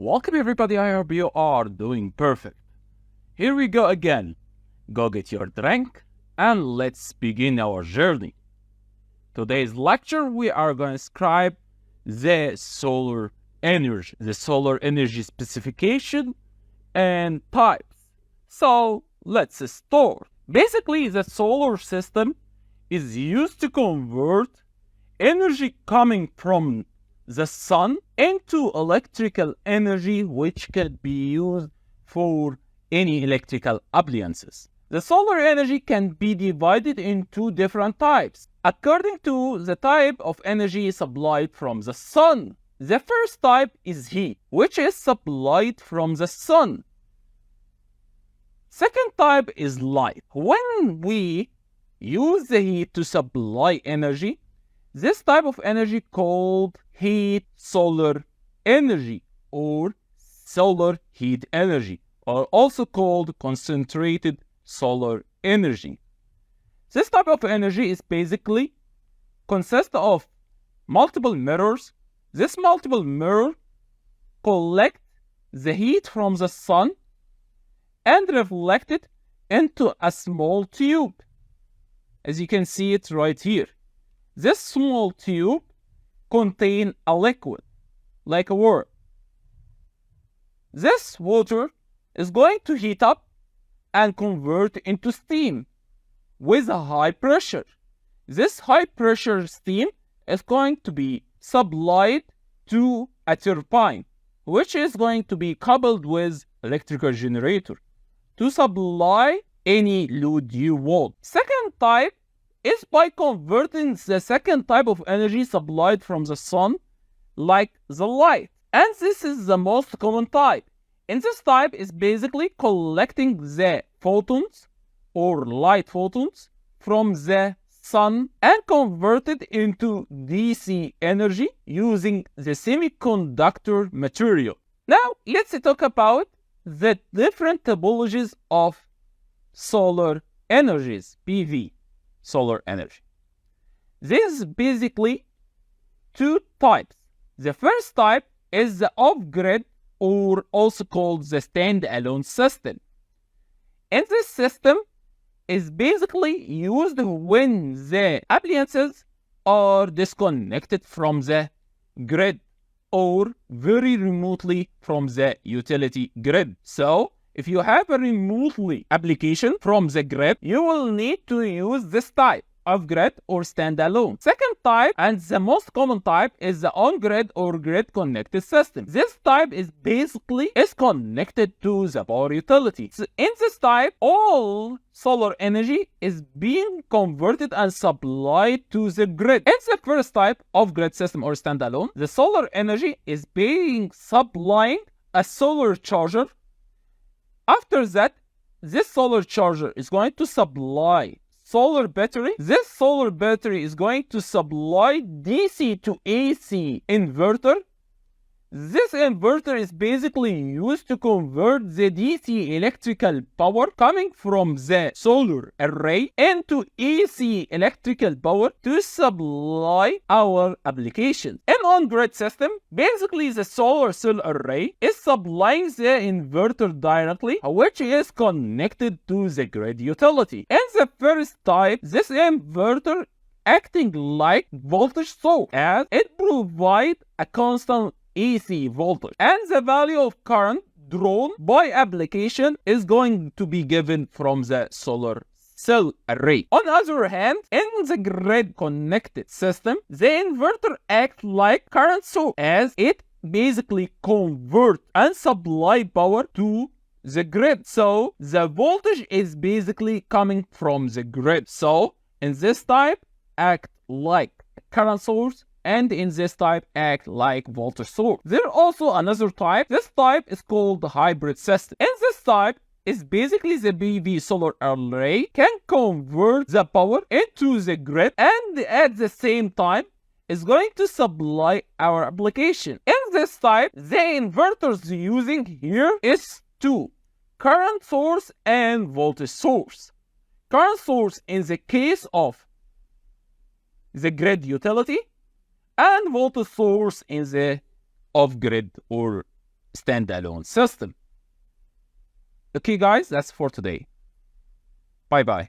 Welcome everybody, I hope you are doing perfect. Here we go again. Go get your drink and let's begin our journey. Today's lecture we are going to describe the solar energy specification and types. So let's start. Basically, the solar system is used to convert energy coming from the sun into electrical energy which can be used for any electrical appliances. The solar energy can be divided into different types according to the type of energy supplied from the sun. The first type is heat, which is supplied from the sun. Second type is light. When we use the heat to supply energy, this type of energy called heat solar energy or solar heat energy, or also called concentrated solar energy. This type of energy is basically consists of multiple mirrors. This multiple mirror collect the heat from the sun and reflect it into a small tube. As you can see it right here. This small tube contains a liquid, like a water. This water is going to heat up and convert into steam with a high pressure. This high pressure steam is going to be supplied to a turbine, which is going to be coupled with electrical generator to supply any load you want. Second type is by converting the second type of energy supplied from the sun, like the light. And this is the most common type. And this type is basically collecting the photons or light photons from the sun and convert it into DC energy using the semiconductor material. Now, let's talk about the different typologies of solar energies, PV. Solar energy. There is basically two types. The first type is the off-grid or also called the standalone system. And this system is basically used when the appliances are disconnected from the grid or very remotely from the utility grid. So, if you have a remotely application from the grid, you will need to use this type of grid or standalone. Second type, and the most common type, is the on-grid or grid-connected system. This type is basically connected to the power utility. So in this type, all solar energy is being converted and supplied to the grid. In the first type of grid system or standalone, the solar energy is being supplying a solar charger. After that, this solar charger is going to supply solar battery. This solar battery is going to supply DC to AC inverter. This inverter is basically used to convert the DC electrical power coming from the solar array into AC electrical power to supply our application. In on-grid system, basically the solar cell array is supplying the inverter directly, which is connected to the grid utility. In the first type, this inverter acting like voltage source as it provides a constant AC voltage, and the value of current drawn by application is going to be given from the solar cell array. On the other hand, in the grid connected system, the inverter acts like current source as it basically converts and supply power to the grid. So the voltage is basically coming from the grid. So in this type, act like current source, and in this type act like voltage source. There also another type. This type is called the hybrid system. In this type is basically the PV solar array can convert the power into the grid and at the same time is going to supply our application. In this type, the inverters using here is two: current source and voltage source. Current source in the case of the grid utility, and voltage source in the off-grid or standalone system. Okay, guys, that's for today. Bye-bye.